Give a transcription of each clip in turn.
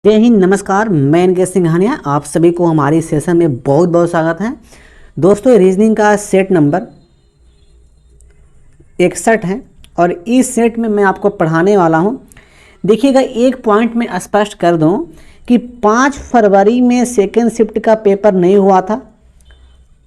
जय हिंद, नमस्कार। मैं एनके सिंघानिया, आप सभी को हमारे सेशन में बहुत बहुत स्वागत है। दोस्तों, रीजनिंग का सेट नंबर 61 है और इस सेट में मैं आपको पढ़ाने वाला हूं। देखिएगा, एक पॉइंट में स्पष्ट कर दूं कि 5 फरवरी में सेकेंड शिफ्ट का पेपर नहीं हुआ था,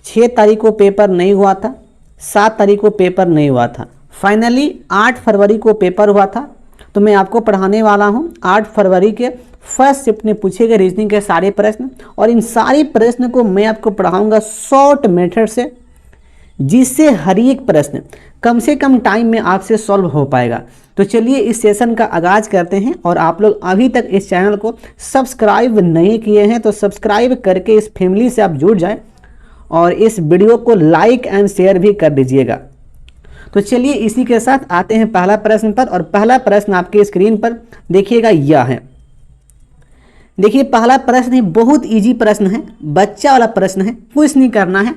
6 तारीख को पेपर नहीं हुआ था, 7 तारीख को पेपर नहीं हुआ था। फाइनली 8 फरवरी को पेपर हुआ था। तो मैं आपको पढ़ाने वाला हूं 8 फरवरी के फर्स्ट शिफ्ट में पूछे गए रीजनिंग के सारे प्रश्न, और इन सारे प्रश्न को मैं आपको पढ़ाऊंगा शॉर्ट मेथड से, जिससे हर एक प्रश्न कम से कम टाइम में आपसे सॉल्व हो पाएगा। तो चलिए इस सेशन का आगाज करते हैं। और आप लोग अभी तक इस चैनल को सब्सक्राइब नहीं किए हैं तो सब्सक्राइब करके इस फैमिली से आप जुड़ जाएं और इस वीडियो को लाइक एंड शेयर भी कर दीजिएगा। तो चलिए इसी के साथ आते हैं पहला प्रश्न पर। और पहला प्रश्न आपके स्क्रीन पर देखिएगा, यह है। देखिए, पहला प्रश्न है, बहुत इजी प्रश्न है, बच्चा वाला प्रश्न है, कुछ नहीं करना है।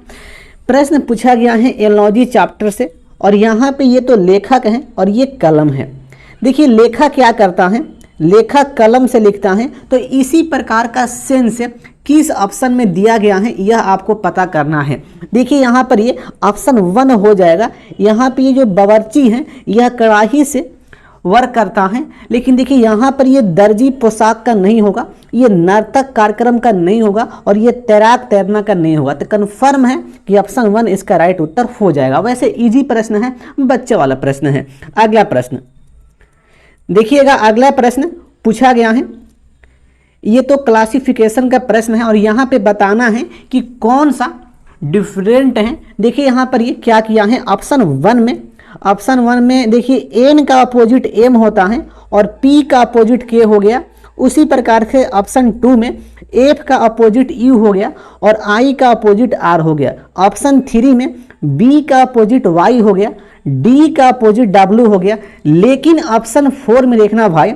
प्रश्न पूछा गया है एनालॉजी चैप्टर से, और यहाँ पे ये तो लेखक है और ये कलम है। देखिए, लेखक क्या करता है, लेखक कलम से लिखता है, तो इसी प्रकार का सेंस किस ऑप्शन में दिया गया है यह आपको पता करना है। देखिए, यहाँ पर ये ऑप्शन 1 हो जाएगा। यहाँ पे ये जो बावर्ची है यह कड़ाही से वर्क करता है, लेकिन देखिए यहाँ पर ये दर्जी पोशाक का नहीं होगा, ये नर्तक कार्यक्रम का नहीं होगा, और ये तैराक तैरना का नहीं होगा। तो कन्फर्म है कि ऑप्शन 1 इसका राइट उत्तर हो जाएगा। वैसे इजी प्रश्न है, बच्चे वाला प्रश्न है। अगला प्रश्न देखिएगा, अगला प्रश्न पूछा गया है, ये तो क्लासिफिकेशन का प्रश्न है, और यहाँ पे बताना है कि कौन सा डिफरेंट है। देखिए यहाँ पर ये क्या किया है, ऑप्शन 1 में देखिए एन का अपोजिट एम होता है और पी का अपोजिट के हो गया। उसी प्रकार से ऑप्शन 2 में एफ का अपोजिट यू हो गया और आई का अपोजिट आर हो गया। ऑप्शन 3 में बी का अपोजिट वाई हो गया, डी का अपोजिट डब्ल्यू हो गया। लेकिन ऑप्शन 4 में देखना भाई,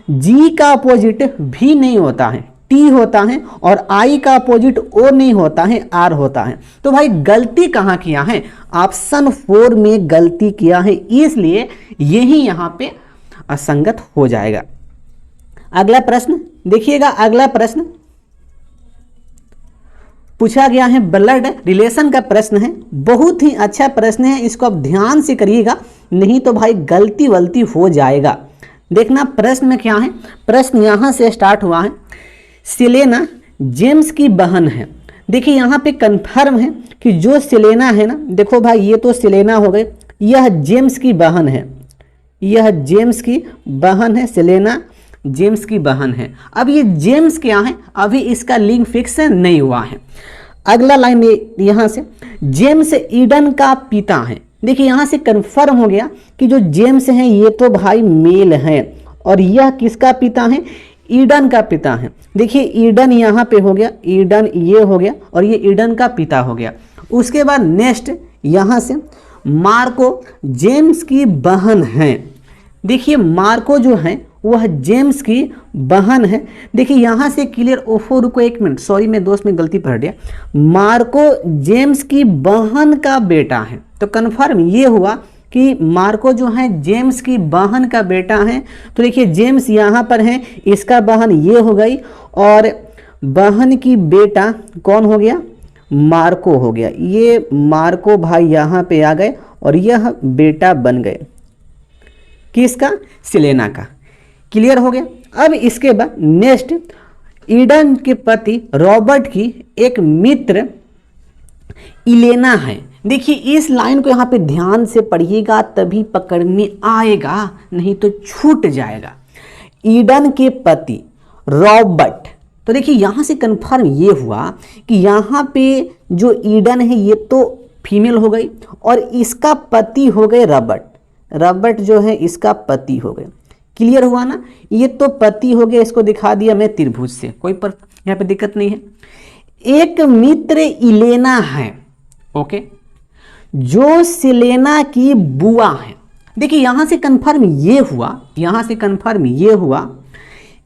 जी का अपोजिट भी नहीं होता है, टी होता है, और आई का अपोजिट ओ नहीं होता है, आर होता है। तो भाई गलती कहाँ किया है, ऑप्शन 4 में गलती किया है, इसलिए यही यहाँ पे असंगत हो जाएगा। अगला प्रश्न देखिएगा, अगला प्रश्न पूछा गया है ब्लड रिलेशन का प्रश्न है। बहुत ही अच्छा प्रश्न है, इसको आप ध्यान से करिएगा, नहीं तो भाई गलती वलती हो जाएगा। देखना प्रश्न में क्या है, प्रश्न यहाँ से स्टार्ट हुआ है, सेलेना जेम्स की बहन है। देखिए यहाँ पे कंफर्म है कि जो सेलेना है ना, देखो भाई ये तो सेलेना हो गई, यह जेम्स की बहन है, यह जेम्स की बहन है, सेलेना जेम्स की बहन है। अब ये जेम्स क्या है, अभी इसका लिंक फिक्स नहीं हुआ है। अगला लाइन यहाँ से, जेम्स ईडन का पिता है। देखिए यहाँ से कंफर्म हो गया कि जो जेम्स हैं ये तो भाई मेल हैं, और यह किसका पिता है, ईडन का पिता है। देखिए ईडन यहाँ पे हो गया, ईडन ये हो गया, और ये ईडन का पिता हो गया। उसके बाद नेक्स्ट यहाँ से मार्को जेम्स की बहन है। देखिए मार्को जो है वह जेम्स की बहन है। देखिए यहाँ से क्लियर, ओफो रुको एक मिनट, सॉरी मैं दोस्त में गलती पढ़ दिया, मार्को जेम्स की बहन का बेटा है। तो कन्फर्म ये हुआ कि मार्को जो है जेम्स की बहन का बेटा है। तो देखिए जेम्स यहाँ पर है, इसका बहन ये हो गई, और बहन की बेटा कौन हो गया, मार्को हो गया। ये मार्को भाई यहाँ पे आ गए और यह बेटा बन गए किसका, सेलेना का। क्लियर हो गया। अब इसके बाद नेक्स्ट, ईडन के पति रॉबर्ट की एक मित्र इलेना है। देखिए इस लाइन को यहाँ पे ध्यान से पढ़िएगा तभी पकड़ में आएगा, नहीं तो छूट जाएगा। ईडन के पति रॉबर्ट, तो देखिए यहाँ से कंफर्म ये हुआ कि यहाँ पे जो ईडन है ये तो फीमेल हो गई, और इसका पति हो गए रॉबर्ट। रॉबर्ट जो है इसका पति हो गए। क्लियर हुआ ना, ये तो पति हो गया, इसको दिखा दिया मैं त्रिभुज से, कोई पर यहाँ पे दिक्कत नहीं है। एक मित्र इलेना है, ओके, जो सेलेना की बुआ है। देखिए यहाँ से कंफर्म ये हुआ, यहाँ से कंफर्म ये हुआ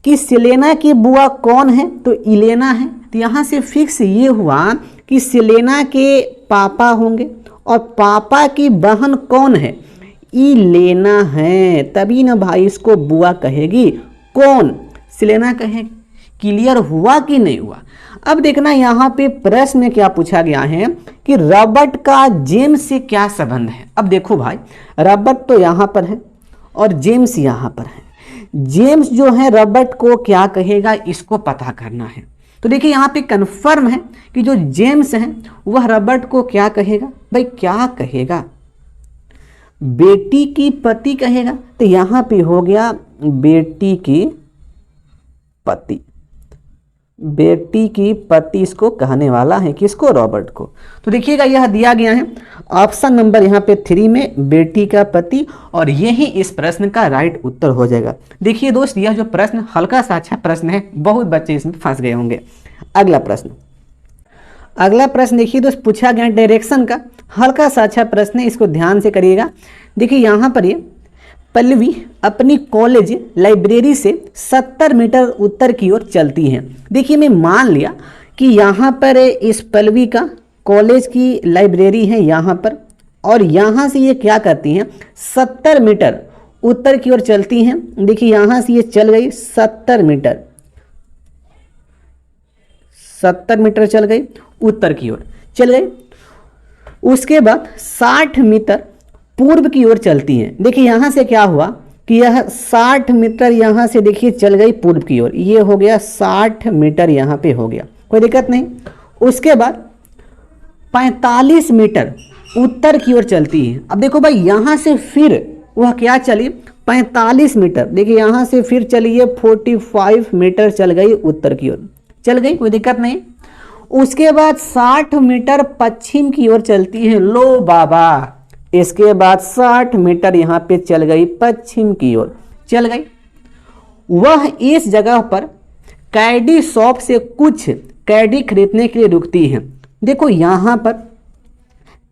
कि सेलेना की बुआ कौन है, तो इलेना है। तो यहाँ से फिक्स ये हुआ कि सेलेना के पापा होंगे, और पापा की बहन कौन है, इलेना है। तभी ना भाई इसको बुआ कहेगी, कौन, सेलेना कहे, क्लियर हुआ कि नहीं हुआ? अब देखना यहाँ पे प्रश्न में क्या पूछा गया है कि रॉबर्ट का जेम्स से क्या संबंध है। अब देखो भाई, रॉबर्ट तो यहाँ पर है और जेम्स यहाँ पर है। जेम्स जो है रॉबर्ट को क्या कहेगा, इसको पता करना है। तो देखिए यहाँ पे कन्फर्म है कि जो जेम्स है वह रॉबर्ट को क्या कहेगा, भाई क्या कहेगा, बेटी की पति कहेगा। तो यहाँ पे हो गया बेटी की पति, बेटी की पति इसको कहने वाला है, किसको, रॉबर्ट को। तो देखिएगा यह दिया गया है ऑप्शन नंबर यहाँ पे 3 में बेटी का पति, और यही इस प्रश्न का राइट उत्तर हो जाएगा। देखिए दोस्त, यह जो प्रश्न हल्का सा अच्छा प्रश्न है, बहुत बच्चे इसमें फंस गए होंगे। अगला प्रश्न, अगला प्रश्न देखिए दोस्त, पूछा गया डायरेक्शन का, हल्का सा अच्छा प्रश्न है, इसको ध्यान से करिएगा। देखिए यहाँ पर ये पल्लवी अपनी कॉलेज लाइब्रेरी से 70 मीटर उत्तर की ओर चलती हैं। देखिए मैं मान लिया कि यहाँ पर इस पल्लवी का कॉलेज की लाइब्रेरी है यहाँ पर, और यहाँ से ये क्या करती हैं, 70 मीटर उत्तर की ओर चलती हैं। देखिए यहाँ से ये चल गई 70 मीटर, 70 मीटर चल गई उत्तर की ओर चल गई। उसके बाद 60 मीटर पूर्व की ओर चलती हैं। देखिए यहाँ से क्या हुआ कि यह 60 मीटर यहाँ से देखिए चल गई पूर्व की ओर, ये हो गया 60 मीटर यहाँ पे हो गया, कोई दिक्कत नहीं। उसके बाद 45 मीटर उत्तर की ओर चलती है। अब देखो भाई यहाँ से फिर वह क्या चली, 45 मीटर, देखिए यहाँ से फिर चलिए 45 मीटर चल गई उत्तर की ओर, चल गई, कोई दिक्कत नहीं। उसके बाद 60 मीटर पश्चिम की ओर चलती है, लो बाबा, इसके बाद 60 मीटर यहाँ पे चल गई पश्चिम की ओर, चल गई। वह इस जगह पर कैडी शॉप से कुछ कैडी खरीदने के लिए रुकती हैं। देखो यहाँ पर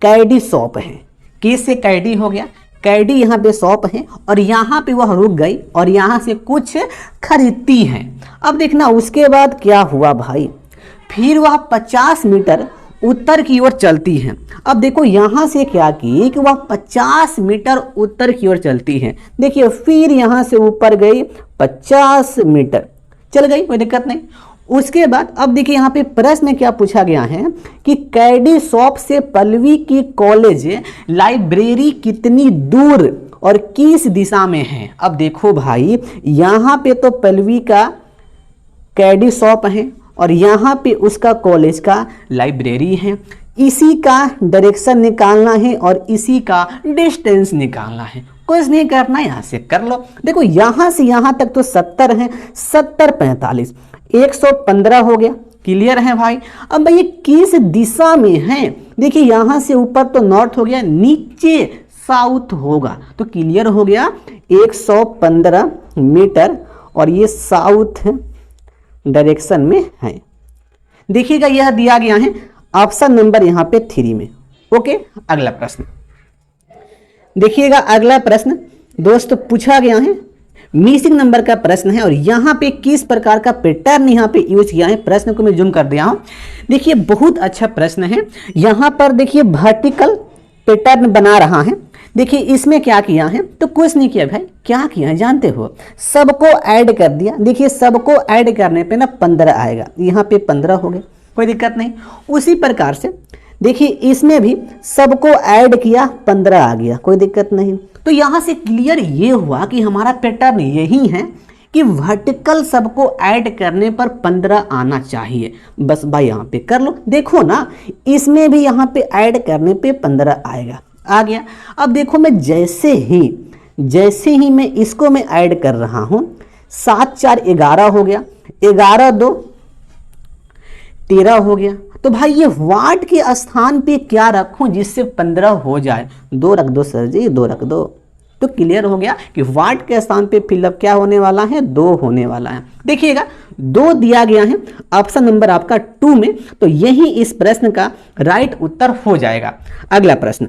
कैडी शॉप है, किससे कैडी हो गया, कैडी यहाँ पे शॉप है, और यहाँ पे वह रुक गई और यहाँ से कुछ खरीदती हैं। अब देखना उसके बाद क्या हुआ भाई, फिर वह 50 मीटर उत्तर की ओर चलती हैं। अब देखो यहाँ से क्या की कि वह 50 मीटर उत्तर की ओर चलती है। देखिए फिर यहाँ से ऊपर गई 50 मीटर चल गई, कोई दिक्कत नहीं। उसके बाद अब देखिए यहाँ पे प्रश्न में क्या पूछा गया है कि कैडी शॉप से पल्लवी की कॉलेज लाइब्रेरी कितनी दूर और किस दिशा में है। अब देखो भाई यहाँ पे तो पल्लवी का कैडी शॉप है और यहाँ पे उसका कॉलेज का लाइब्रेरी है, इसी का डायरेक्शन निकालना है और इसी का डिस्टेंस निकालना है। कुछ नहीं करना, यहाँ से कर लो। देखो यहाँ से यहाँ तक तो 70 है, 70 45 115 हो गया, क्लियर है भाई। अब भाई ये किस दिशा में है, देखिए यहाँ से ऊपर तो नॉर्थ हो गया, नीचे साउथ होगा, तो क्लियर हो गया 115 मीटर और ये साउथ डायरेक्शन में है। देखिएगा यह दिया गया है ऑप्शन नंबर यहाँ पे 3 में। ओके, अगला प्रश्न देखिएगा। अगला प्रश्न दोस्त पूछा गया है, मिसिंग नंबर का प्रश्न है, और यहाँ पे किस प्रकार का पैटर्न यहाँ पे यूज किया है, प्रश्न को मैं जूम कर दिया हूँ। देखिए बहुत अच्छा प्रश्न है। यहाँ पर देखिए वर्टिकल पैटर्न बना रहा है। देखिए इसमें क्या किया है, तो कुछ नहीं किया भाई, क्या किया है जानते हो, सबको ऐड कर दिया। देखिए सबको ऐड करने पे ना 15 आएगा, यहाँ पे 15 हो गए, कोई दिक्कत नहीं। उसी प्रकार से देखिए इसमें भी सबको ऐड किया, 15 आ गया, कोई दिक्कत नहीं। तो यहाँ से क्लियर ये हुआ कि हमारा पैटर्न यही है कि वर्टिकल सबको ऐड करने पर 15 आना चाहिए। बस भाई यहाँ पे कर लो, देखो ना इसमें भी यहाँ पे ऐड करने पे 15 आएगा, आ गया। अब देखो मैं जैसे ही मैं इसको मैं ऐड कर रहा हूं, 7 4 11 हो गया, 11 2 13 हो गया। तो भाई ये वाट के स्थान पे क्या रखूं जिससे 15 हो जाए, 2 रख दो सर जी, 2 रख दो। तो क्लियर हो गया कि वाट के स्थान पे फिलअप क्या होने वाला है, 2 होने वाला है। देखिएगा 2 दिया गया है ऑप्शन नंबर आपका 2 में, तो यही इस प्रश्न का राइट उत्तर हो जाएगा। अगला प्रश्न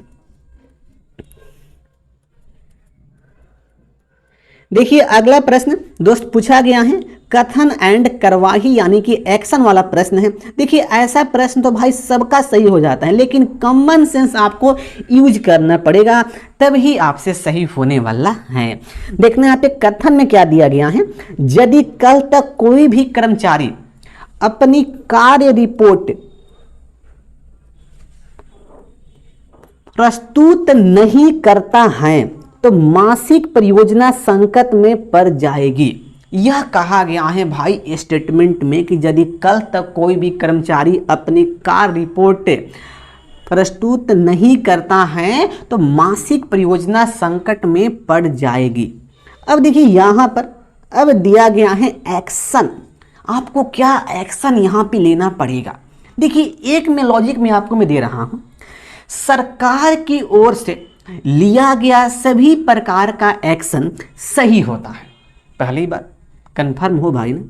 देखिए, अगला प्रश्न दोस्त पूछा गया है, कथन एंड करवाही यानी कि एक्शन वाला प्रश्न है। देखिए ऐसा प्रश्न तो भाई सबका सही हो जाता है, लेकिन कॉमन सेंस आपको यूज करना पड़ेगा, तभी आपसे सही होने वाला है। देखना यहाँ पे कथन में क्या दिया गया है, यदि कल तक कोई भी कर्मचारी अपनी कार्य रिपोर्ट प्रस्तुत नहीं करता है तो मासिक परियोजना संकट में पड़ जाएगी। यह कहा गया है भाई स्टेटमेंट में कि यदि कल तक कोई भी कर्मचारी अपनी कार्य रिपोर्ट प्रस्तुत नहीं करता है तो मासिक परियोजना संकट में पड़ जाएगी। अब देखिए यहाँ पर अब दिया गया है एक्शन, आपको क्या एक्शन यहाँ पे लेना पड़ेगा। देखिए एक में लॉजिक में आपको मैं दे रहा हूँ, सरकार की ओर से लिया गया सभी प्रकार का एक्शन सही होता है। पहली बात कंफर्म हो भाई ना,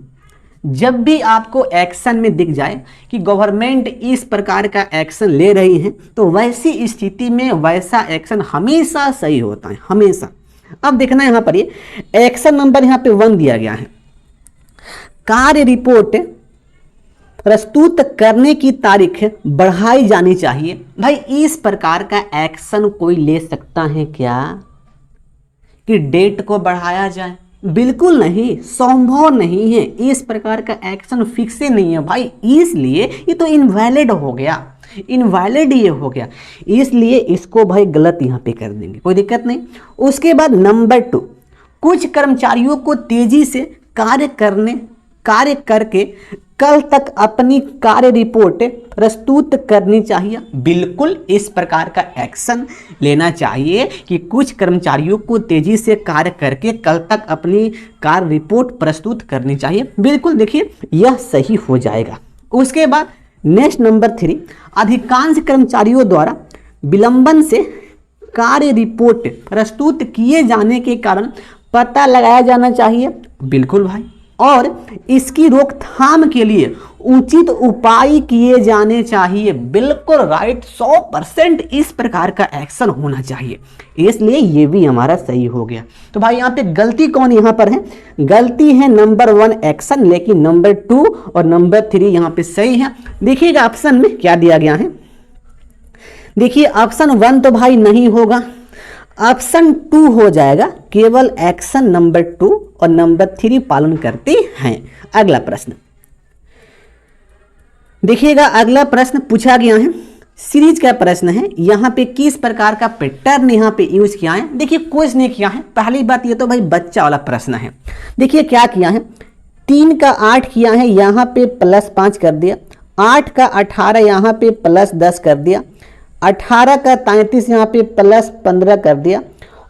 जब भी आपको एक्शन में दिख जाए कि गवर्नमेंट इस प्रकार का एक्शन ले रही है तो वैसी स्थिति में वैसा एक्शन हमेशा सही होता है, हमेशा। अब देखना यहाँ पर ये एक्शन नंबर यहाँ पे 1 दिया गया है, कार्य रिपोर्ट प्रस्तुत करने की तारीख बढ़ाई जानी चाहिए। भाई इस प्रकार का एक्शन कोई ले सकता है क्या कि डेट को बढ़ाया जाए? बिल्कुल नहीं, संभव नहीं है। इस प्रकार का एक्शन फिक्स ही नहीं है भाई, इसलिए ये तो इनवैलिड हो गया, इनवैलिड ये हो गया, इसलिए इसको भाई गलत यहाँ पे कर देंगे, कोई दिक्कत नहीं। उसके बाद नंबर 2, कुछ कर्मचारियों को तेजी से कार्य करके कल तक अपनी कार्य रिपोर्ट प्रस्तुत करनी चाहिए। बिल्कुल इस प्रकार का एक्शन लेना चाहिए कि कुछ कर्मचारियों को तेजी से कार्य करके कल तक अपनी कार्य रिपोर्ट प्रस्तुत करनी चाहिए। बिल्कुल देखिए यह सही हो जाएगा। उसके बाद नेक्स्ट नंबर 3, अधिकांश कर्मचारियों द्वारा विलंबन से कार्य रिपोर्ट प्रस्तुत किए जाने के कारण पता लगाया जाना चाहिए। बिल्कुल भाई, और इसकी रोकथाम के लिए उचित उपाय किए जाने चाहिए। बिल्कुल राइट, 100% इस प्रकार का एक्शन होना चाहिए, इसलिए ये भी हमारा सही हो गया। तो भाई यहाँ पे गलती कौन यहाँ पर है? गलती है नंबर 1 एक्शन, लेकिन नंबर 2 और नंबर 3 यहाँ पे सही है। देखिएगा ऑप्शन में क्या दिया गया है। देखिए ऑप्शन 1 तो भाई नहीं होगा, ऑप्शन 2 हो जाएगा, केवल एक्शन नंबर 2 और नंबर 3 पालन करते हैं। अगला प्रश्न देखिएगा, अगला प्रश्न पूछा गया है, सीरीज का प्रश्न है। यहाँ पे किस प्रकार का पैटर्न यहाँ पे यूज किया है? देखिए कुछ नहीं किया है। पहली बात ये तो भाई बच्चा वाला प्रश्न है। देखिए क्या किया है, 3 का 8 किया है, यहाँ पे +5 कर दिया, 8 का 18 यहाँ पे +10 कर दिया, 18 का 33 यहाँ पे +15 कर दिया,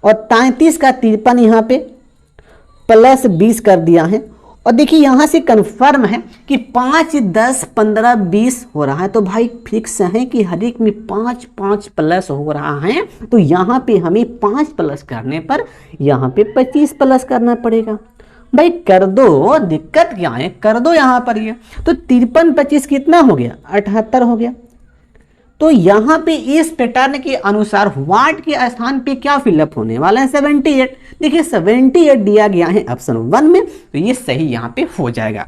और 33 का 53 यहाँ पे +20 कर दिया है। और देखिए यहाँ से कंफर्म है कि 5, 10, 15, 20 हो रहा है, तो भाई फिक्स है कि हर एक में 5 5 प्लस हो रहा है। तो यहाँ पे हमें 5 प्लस करने पर यहाँ पे 25 प्लस करना पड़ेगा। भाई कर दो, दिक्कत क्या है, कर दो यहाँ पर ये। तो 53 25 कितना हो गया? 78 हो गया। तो यहाँ पे इस पैटर्न के अनुसार वाट के स्थान पे क्या फिलअप होने वाला है? 78। देखिए 78 दिया गया है ऑप्शन 1 में, तो ये सही यहाँ पे हो जाएगा।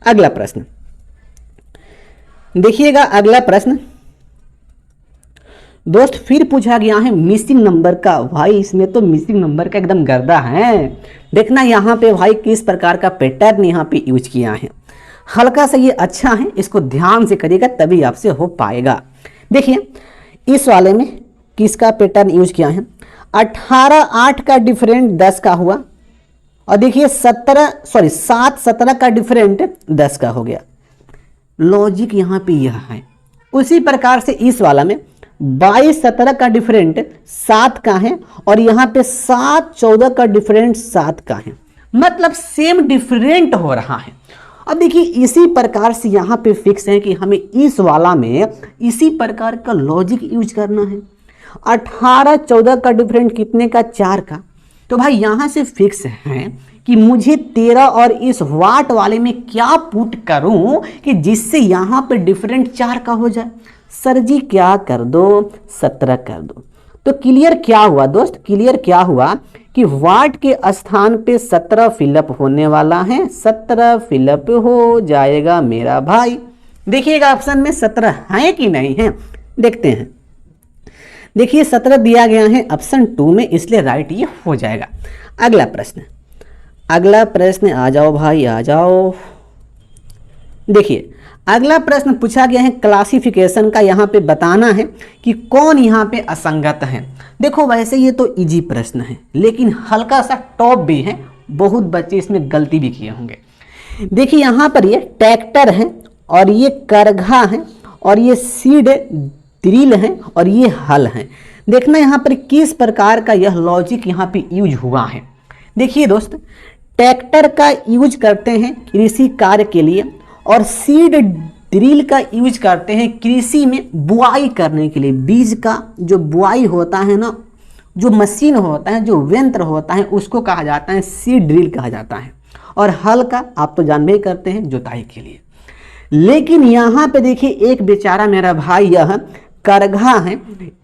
अगला प्रश्न देखिएगा, अगला प्रश्न दोस्त फिर पूछा गया है मिसिंग नंबर का। भाई इसमें तो मिसिंग नंबर का एकदम गर्दा है। देखना यहाँ पे भाई किस प्रकार का पैटर्न यहाँ पे यूज किया है। हल्का सा ये अच्छा है, इसको ध्यान से करिएगा तभी आपसे हो पाएगा। देखिए इस वाले में किसका पैटर्न यूज किया है? 18 8 का डिफरेंट 10 का हुआ, और देखिए 7 17 का डिफरेंट 10 का हो गया। लॉजिक यहाँ पे यह है। उसी प्रकार से इस वाला में 22 17 का डिफरेंट 7 का है, और यहाँ पे 7 14 का डिफरेंट 7 का है, मतलब सेम डिफरेंट हो रहा है। अब देखिए इसी प्रकार से यहाँ पे फिक्स है कि हमें इस वाला में इसी प्रकार का लॉजिक यूज करना है। 18 14 का डिफरेंट कितने का? 4 का। तो भाई यहाँ से फिक्स है कि मुझे 13 और इस वाट वाले में क्या पुट करूं कि जिससे यहाँ पे डिफरेंट 4 का हो जाए। सर जी क्या कर दो? 17 कर दो। तो क्लियर क्या हुआ दोस्त, क्लियर क्या हुआ कि वाट के स्थान पे 17 फिलअप होने वाला है, 17 फिलअप हो जाएगा मेरा भाई। देखिएगा ऑप्शन में 17 है कि नहीं है, देखते हैं। देखिए 17 दिया गया है ऑप्शन 2 में, इसलिए राइट ये हो जाएगा। अगला प्रश्न, अगला प्रश्न आ जाओ भाई आ जाओ। देखिए अगला प्रश्न पूछा गया है क्लासिफिकेशन का, यहाँ पे बताना है कि कौन यहाँ पे असंगत है। देखो वैसे ये तो इजी प्रश्न है, लेकिन हल्का सा टॉप भी है, बहुत बच्चे इसमें गलती भी किए होंगे। देखिए यहाँ पर ये ट्रैक्टर है और ये करघा है और ये सीड ड्रिल है और ये हल है। देखना यहाँ पर किस प्रकार का यह लॉजिक यहाँ पे यूज हुआ है। देखिए दोस्त, ट्रैक्टर का यूज करते हैं कृषि कार्य के लिए और सीड ड्रिल का यूज करते हैं कृषि में बुआई करने के लिए। बीज का जो बुआई होता है ना, जो मशीन होता है, जो यंत्र होता है, उसको कहा जाता है सीड ड्रिल कहा जाता है। और हल का आप तो जानबे ही करते हैं, जुताई के लिए। लेकिन यहाँ पे देखिए एक बेचारा मेरा भाई यह करघा है,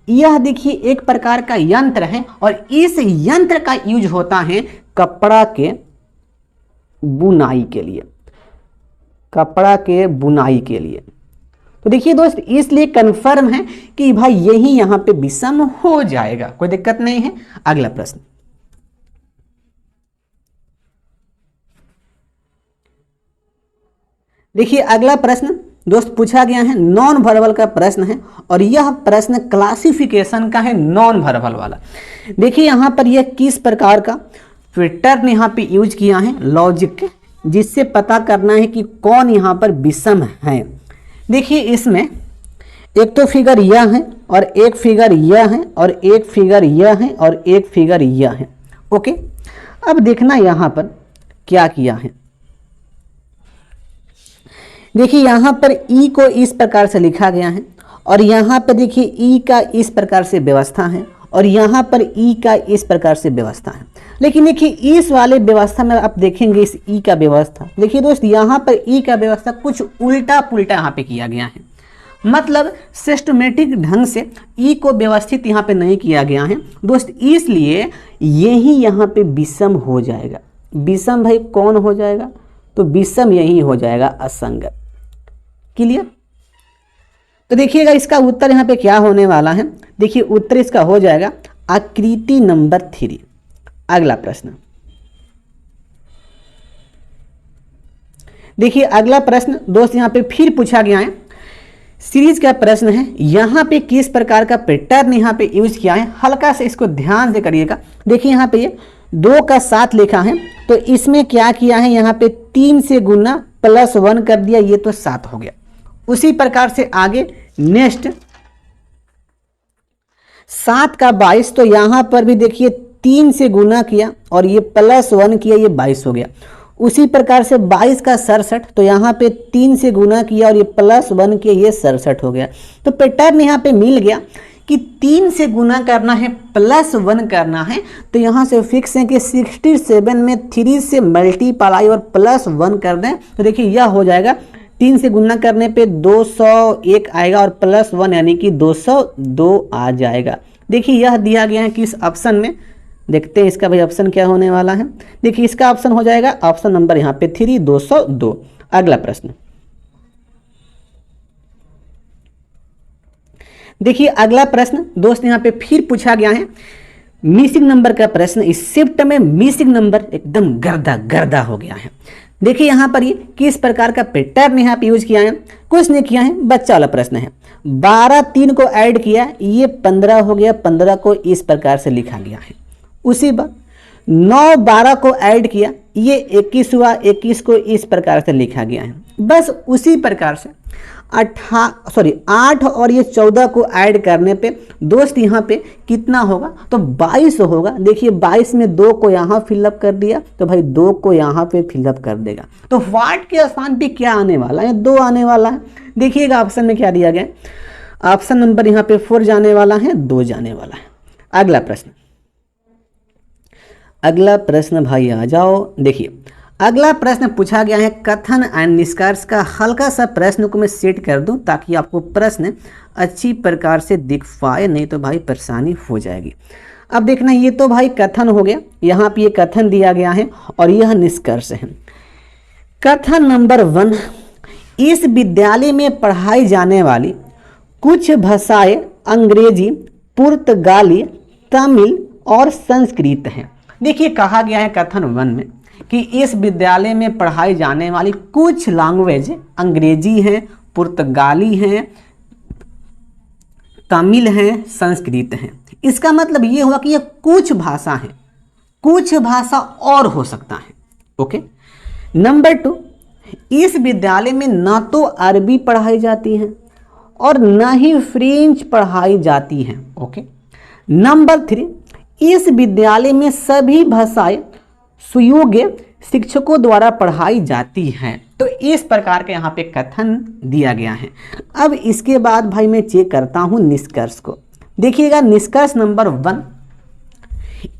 यह देखिए एक प्रकार का यंत्र है और इस यंत्र का यूज होता है कपड़ा के बुनाई के लिए, कपड़ा के बुनाई के लिए। तो देखिए दोस्त, इसलिए कंफर्म है कि भाई यही यहां पे विषम हो जाएगा, कोई दिक्कत नहीं है। अगला प्रश्न, देखिए अगला प्रश्न दोस्त पूछा गया है नॉन वर्बल का प्रश्न है और यह प्रश्न क्लासिफिकेशन का है, नॉन वर्बल वाला। देखिए यहां पर यह किस प्रकार का पैटर्न यहां पे यूज किया है लॉजिक के, जिससे पता करना है कि कौन यहाँ पर विषम है। देखिए इसमें एक तो फिगर यह है और एक फिगर यह है और एक फिगर यह है और एक फिगर यह है। ओके, अब देखना यहाँ पर क्या किया है। देखिए यहाँ पर ई को इस प्रकार से लिखा गया है और यहाँ पर देखिए ई का इस प्रकार से व्यवस्था है और यहाँ पर ई का इस प्रकार से व्यवस्था है। लेकिन देखिए इस वाले व्यवस्था में आप देखेंगे इस ई का व्यवस्था, देखिए दोस्त यहाँ पर ई का व्यवस्था कुछ उल्टा पुल्टा यहाँ पे किया गया है, मतलब सिस्टमेटिक ढंग से ई को व्यवस्थित यहाँ पे नहीं किया गया है दोस्त, इसलिए यही यहाँ पे विषम हो जाएगा। विषम भाई कौन हो जाएगा, तो विषम यही हो जाएगा असंगत। क्लियर? तो देखिएगा इसका उत्तर यहाँ पे क्या होने वाला है। देखिए उत्तर इसका हो जाएगा आकृति नंबर 3। अगला प्रश्न, देखिए अगला प्रश्न दोस्त यहाँ पे फिर पूछा गया है, सीरीज का प्रश्न है। यहाँ पे किस प्रकार का पैटर्न यहाँ पे यूज किया है, हल्का से इसको ध्यान से करिएगा। देखिए यहाँ पे ये 2 का 7 लिखा है, तो इसमें क्या किया है, यहाँ पे 3 से गुना +1 कर दिया, ये तो 7 हो गया। उसी प्रकार से आगे नेक्स्ट 7 का 22, तो यहाँ पर भी देखिए 3 से गुना किया और ये +1 किया, ये 22 हो गया। उसी प्रकार से 22 का 67, तो यहाँ पे 3 से गुना किया और ये +1 किया, ये 67 हो गया। तो पैटर्न यहाँ पे मिल गया कि 3 से गुना करना है, +1 करना है। तो यहाँ से फिक्स है कि 67 में 3 से मल्टीप्लाई और +1 कर दें, तो देखिए यह हो जाएगा 3 से गुना करने पे 201 आएगा और +1 यानी कि 202 आ जाएगा। देखिए यह दिया गया है किस ऑप्शन में, देखते हैं इसका भाई ऑप्शन क्या होने वाला है। देखिए इसका ऑप्शन हो जाएगा ऑप्शन नंबर यहाँ पे 3, 202। अगला प्रश्न, देखिए अगला प्रश्न दोस्त यहाँ पे फिर पूछा गया है मिसिंग नंबर का प्रश्न। इस शिफ्ट में मिसिंग नंबर एकदम गर्दा गर्दा हो गया है। देखिए यहाँ पर ये किस प्रकार का पैटर्न यहाँ पे यूज किया है, कुछ नहीं किया है, बच्चा वाला प्रश्न है। 12 3 को ऐड किया, ये 15 हो गया, 15 को इस प्रकार से लिखा गया है। उसी बात 9 12 को ऐड किया, ये 21 हुआ, 21 को इस प्रकार से लिखा गया है। बस उसी प्रकार से 8 और ये 14 को ऐड करने पे दोस्त यहाँ पे कितना होगा, तो 22 होगा। देखिए 22 में 2 को यहाँ फिलअप कर दिया, तो भाई 2 को यहाँ पे फिलअप कर देगा। तो वाट के स्थान पे क्या आने वाला है, 2 आने वाला है। देखिएगा ऑप्शन में क्या दिया गया है, ऑप्शन नंबर यहाँ पे 4 जाने वाला है, 2 जाने वाला है। अगला प्रश्न, अगला प्रश्न भाई आ जाओ। देखिए अगला प्रश्न पूछा गया है कथन एंड निष्कर्ष का। हल्का सा प्रश्न को मैं सेट कर दूं ताकि आपको प्रश्न अच्छी प्रकार से दिख पाए, नहीं तो भाई परेशानी हो जाएगी। अब देखना, ये तो भाई कथन हो गया, यहाँ पे ये कथन दिया गया है और यह निष्कर्ष है। कथन नंबर 1, इस विद्यालय में पढ़ाई जाने वाली कुछ भाषाएं अंग्रेजी, पुर्तगाली, तमिल और संस्कृत हैं। देखिए कहा गया है कथन 1 में कि इस विद्यालय में पढ़ाई जाने वाली कुछ लैंग्वेज अंग्रेजी हैं, पुर्तगाली हैं, तमिल हैं, संस्कृत हैं। इसका मतलब ये हुआ कि ये कुछ भाषा है, कुछ भाषा और हो सकता है। ओके। नंबर 2, इस विद्यालय में ना तो अरबी पढ़ाई जाती है और ना ही फ्रेंच पढ़ाई जाती है। ओके। नंबर 3, इस विद्यालय में सभी भाषाएं सुयोग्य शिक्षकों द्वारा पढ़ाई जाती हैं। तो इस प्रकार के यहाँ पे कथन दिया गया है। अब इसके बाद भाई मैं चेक करता हूँ निष्कर्ष को। देखिएगा निष्कर्ष नंबर 1,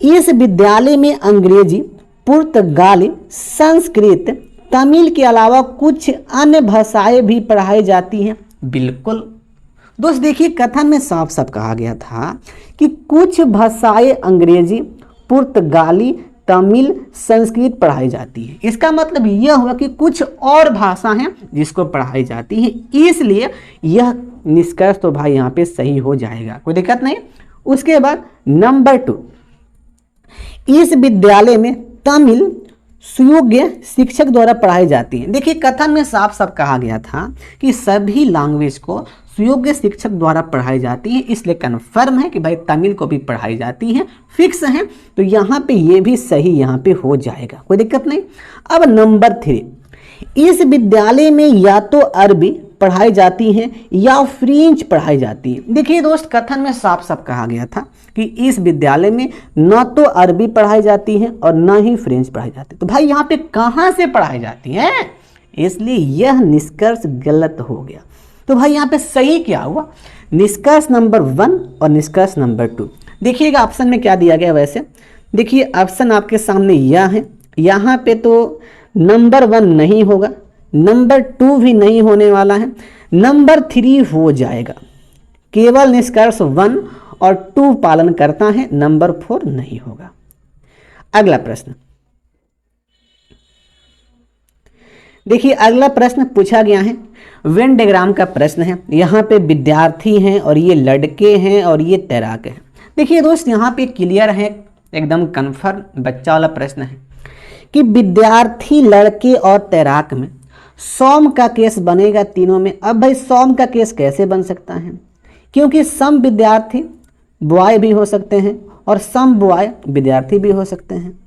इस विद्यालय में अंग्रेजी, पुर्तगाली, संस्कृत, तमिल के अलावा कुछ अन्य भाषाएं भी पढ़ाई जाती हैं। बिल्कुल दोस्त, देखिए कथन में साफ साफ कहा गया था कि कुछ भाषाएं अंग्रेजी, पुर्तगाली, तमिल, संस्कृत पढ़ाई जाती है। इसका मतलब यह हुआ कि कुछ और भाषा हैं जिसको पढ़ाई जाती है, इसलिए यह निष्कर्ष तो भाई यहाँ पे सही हो जाएगा, कोई दिक्कत नहीं। उसके बाद नंबर 2, इस विद्यालय में तमिल सुयोग्य शिक्षक द्वारा पढ़ाई जाती है। देखिए कथन में साफ साफ कहा गया था कि सभी लैंग्वेज को सुयोग्य शिक्षक द्वारा पढ़ाई जाती है, इसलिए कन्फर्म है कि भाई तमिल को भी पढ़ाई जाती है, फिक्स है। तो यहाँ पे ये भी सही यहाँ पे हो जाएगा, कोई दिक्कत नहीं। अब नंबर 3, इस विद्यालय में या तो अरबी पढ़ाई जाती है या फ्रेंच पढ़ाई जाती है। देखिए दोस्त, कथन में साफ साफ कहा गया था कि इस विद्यालय में न तो अरबी पढ़ाई जाती है और न ही फ्रेंच पढ़ाई जाती है। तो भाई यहाँ पे कहाँ से पढ़ाई जाती है, इसलिए यह निष्कर्ष गलत हो गया। तो भाई यहाँ पे सही क्या हुआ, निष्कर्ष नंबर 1 और निष्कर्ष नंबर 2। देखिएगा ऑप्शन में क्या दिया गया। वैसे देखिए ऑप्शन आपके सामने यह है, यहाँ पे तो नंबर 1 नहीं होगा, नंबर 2 भी नहीं होने वाला है, नंबर 3 हो जाएगा। केवल निष्कर्ष 1 और 2 पालन करता है, नंबर 4 नहीं होगा। अगला प्रश्न देखिए, अगला प्रश्न पूछा गया है वेन डायग्राम का प्रश्न है। यहाँ पे विद्यार्थी हैं और ये लड़के हैं और ये तैराक हैं। देखिए दोस्त, यहाँ पे क्लियर है, एकदम कन्फर्म बच्चा वाला प्रश्न है कि विद्यार्थी, लड़के और तैराक में सम का केस बनेगा तीनों में। अब भाई सम का केस कैसे बन सकता है, क्योंकि सम विद्यार्थी बॉय भी हो सकते हैं और सम बॉय विद्यार्थी भी हो सकते हैं,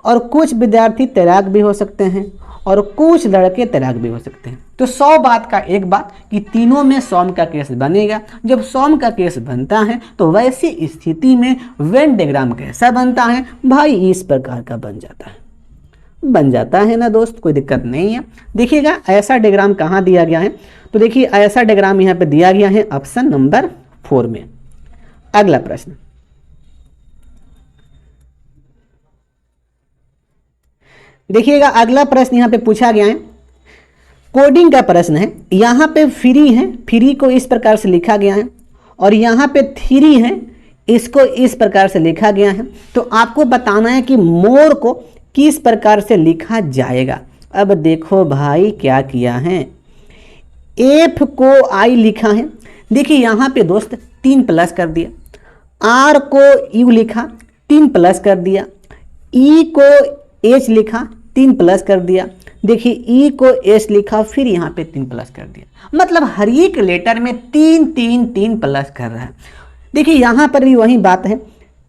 और कुछ विद्यार्थी तैराक भी हो सकते हैं और कुछ लड़के तैराक भी हो सकते हैं। तो 100 बात का एक बात कि तीनों में सम का केस बनेगा। जब सम का केस बनता है तो वैसी स्थिति में वेन डायग्राम कैसा बनता है भाई, इस प्रकार का बन जाता है ना दोस्त, कोई दिक्कत नहीं है। देखिएगा ऐसा डायग्राम कहाँ दिया गया है, तो देखिए ऐसा डायग्राम यहाँ पे दिया गया है ऑप्शन नंबर 4 में। अगला प्रश्न देखिएगा, अगला प्रश्न यहाँ पे पूछा गया है, कोडिंग का प्रश्न है। यहाँ पे फ्री है, फ्री को इस प्रकार से लिखा गया है, और यहाँ पे थ्री है, इसको इस प्रकार से लिखा गया है। तो आपको बताना है कि मोर को किस प्रकार से लिखा जाएगा। अब देखो भाई क्या किया है, एफ को आई लिखा है। देखिए यहाँ पे दोस्त 3 प्लस कर दिया, आर को यू लिखा 3 प्लस कर दिया, ई को एच लिखा 3 प्लस कर दिया, देखिए ई को एस लिखा फिर यहाँ पे 3 प्लस कर दिया। मतलब हर एक लेटर में 3 प्लस कर रहा है। देखिए यहाँ पर भी वही बात है,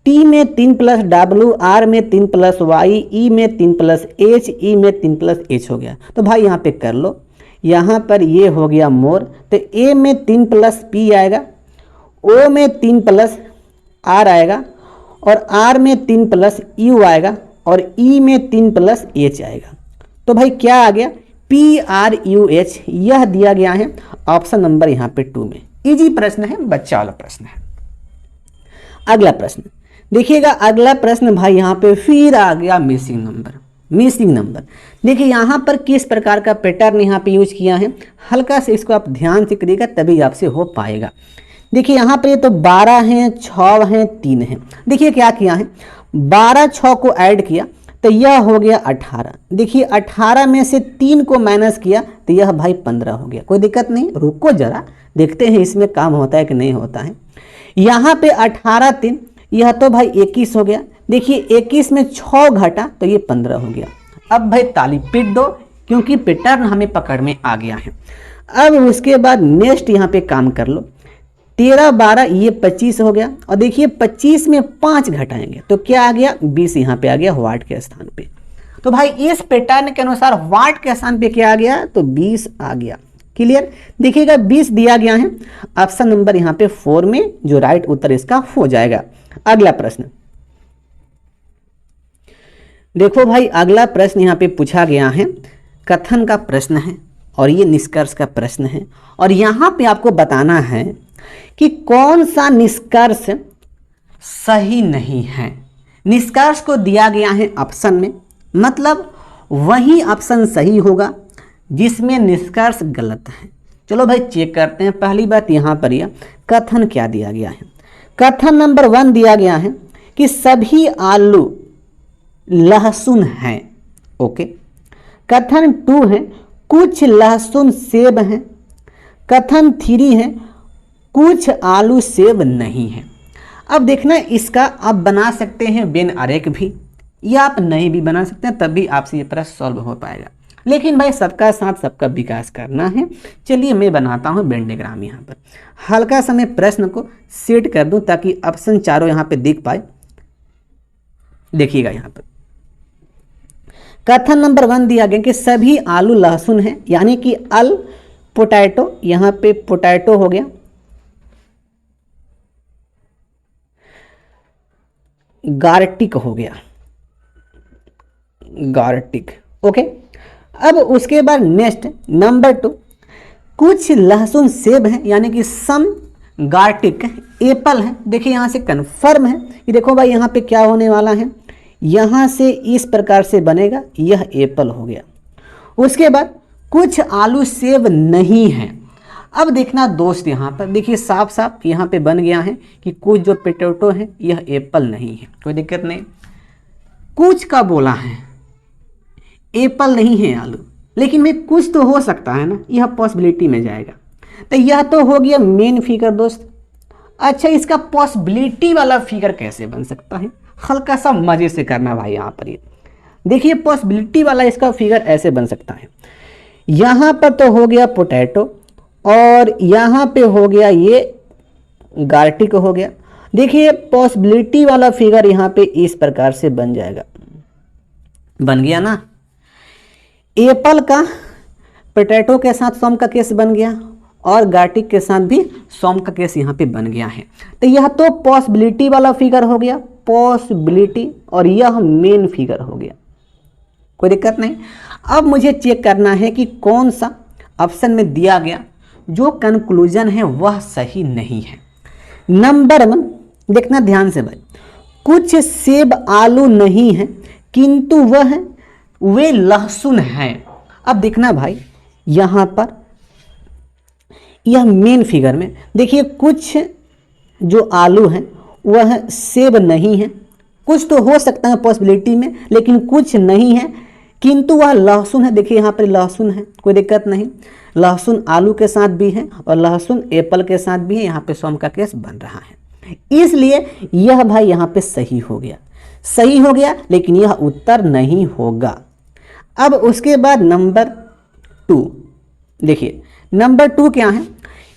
टी में 3 प्लस डब्ल्यू, आर में 3 प्लस वाई, ई में 3 प्लस एच, ई में 3 प्लस एच हो गया। तो भाई यहाँ पे कर लो, यहाँ पर ये हो गया मोर, तो ए में 3 प्लस पी आएगा, ओ में 3 प्लस आर आएगा, और आर में 3 प्लस यू आएगा, और ई में 3 प्लस एच आएगा। तो भाई क्या आ गया, पी आर यू एच, यह दिया गया है ऑप्शन नंबर यहाँ पे 2 में। इजी प्रश्न है, बच्चा वाला प्रश्न है। अगला प्रश्न देखिएगा, अगला प्रश्न भाई यहाँ पे फिर आ गया मिसिंग नंबर। Missing number. देखिए यहाँ पर किस प्रकार का पैटर्न यहाँ पे यूज किया है, हल्का से इसको आप ध्यान से करिएगा तभी आपसे हो पाएगा। देखिए यहाँ पर ये तो 12 हैं, 6 हैं, 3 हैं। देखिए क्या किया है, 12 6 को ऐड किया तो यह हो गया 18। देखिए 18 में से 3 को माइनस किया तो यह भाई 15 हो गया। कोई दिक्कत नहीं, रुको जरा देखते हैं इसमें काम होता है कि नहीं होता है। यहाँ पे 18 3, यह तो भाई 21 हो गया। देखिए 21 में 6 घटा तो ये 15 हो गया। अब भाई ताली पीट दो क्योंकि पैटर्न हमें पकड़ में आ गया है। अब उसके बाद नेक्स्ट यहाँ पे काम कर लो, 13 12 ये 25 हो गया। और देखिए 25 में 5 घटाएंगे तो क्या आ गया, 20 यहाँ पे आ गया वाट के स्थान पे। तो भाई इस पैटर्न के अनुसार वाट के स्थान पे क्या आ गया, तो 20 आ गया। क्लियर, देखिएगा 20 दिया गया है, ऑप्शन नंबर यहाँ पे 4 में जो राइट उत्तर इसका हो जाएगा। अगला प्रश्न देखो भाई, अगला प्रश्न यहाँ पे पूछा गया है, कथन का प्रश्न है और ये निष्कर्ष का प्रश्न है। और यहाँ पे आपको बताना है कि कौन सा निष्कर्ष सही नहीं है। निष्कर्ष को दिया गया है ऑप्शन में, मतलब वही ऑप्शन सही होगा जिसमें निष्कर्ष गलत है। चलो भाई चेक करते हैं। पहली बात यहाँ पर यह कथन क्या दिया गया है। कथन नंबर 1 दिया गया है कि सभी आलू लहसुन हैं। ओके। कथन 2 है कुछ लहसुन सेब हैं। कथन 3 है कुछ आलू सेब नहीं है। अब देखना इसका आप बना सकते हैं वेन आरेख भी, या आप नहीं भी बना सकते हैं, तब भी आपसे ये प्रश्न सॉल्व हो पाएगा। लेकिन भाई सबका साथ सबका विकास करना है। चलिए मैं बनाता हूँ वेन डायग्राम। यहाँ पर हल्का सा मैं प्रश्न को सेट कर दूं ताकि ऑप्शन चारों यहाँ पे दिख पाए। देखिएगा यहाँ पर कथन नंबर 1 दिया गया कि सभी आलू लहसुन है, यानी कि अल पोटैटो, यहाँ पे पोटैटो हो गया। गार्टिक हो गया, गार्टिक। ओके। अब उसके बाद नेक्स्ट नंबर 2 कुछ लहसुन सेब है, यानी कि सम गार्टिक एप्पल है। देखिए यहाँ से कंफर्म है कि देखो भाई यहाँ पे क्या होने वाला है, यहाँ से इस प्रकार से बनेगा, यह एप्पल हो गया। उसके बाद कुछ आलू सेब नहीं है। अब देखना दोस्त यहाँ पर देखिए साफ साफ यहाँ पे बन गया है कि कुछ जो पोटैटो है यह एप्पल नहीं है। कोई दिक्कत नहीं, कुछ का बोला है, एप्पल नहीं है आलू, लेकिन में कुछ तो हो सकता है ना, यह पॉसिबिलिटी में जाएगा। तो यह तो हो गया मेन फिगर दोस्त। अच्छा, इसका पॉसिबिलिटी वाला फिगर कैसे बन सकता है, हल्का सा मजे से करना भाई। यहाँ पर ये देखिए पॉसिबिलिटी वाला इसका फिगर ऐसे बन सकता है। यहाँ पर तो हो गया पोटैटो और यहाँ पे हो गया ये गार्टिक हो गया। देखिए पॉसिबिलिटी वाला फिगर यहाँ पे इस प्रकार से बन जाएगा, बन गया ना। एप्पल का पोटैटो के साथ सम का केस बन गया और गार्टिक के साथ भी सम का केस यहाँ पे बन गया है। तो यह तो पॉसिबिलिटी वाला फिगर हो गया, पॉसिबिलिटी, और यह मेन फिगर हो गया। कोई दिक्कत नहीं। अब मुझे चेक करना है कि कौन सा ऑप्शन में दिया गया जो कंक्लूजन है वह सही नहीं है। नंबर 1 देखना ध्यान से भाई, कुछ सेब आलू नहीं है किंतु वे लहसुन हैं। अब देखना भाई यहाँ पर यह मेन फिगर में देखिए कुछ जो आलू हैं वह सेब नहीं है। कुछ तो हो सकता है पॉसिबिलिटी में, लेकिन कुछ नहीं है, किंतु वह लहसुन है। देखिए यहाँ पर लहसुन है, कोई दिक्कत नहीं। लहसुन आलू के साथ भी है और लहसुन एप्पल के साथ भी है। यहाँ पे सम का केस बन रहा है, इसलिए यह भाई यहाँ पे सही हो गया, सही हो गया, लेकिन यह उत्तर नहीं होगा। अब उसके बाद नंबर 2 देखिए, नंबर 2 क्या है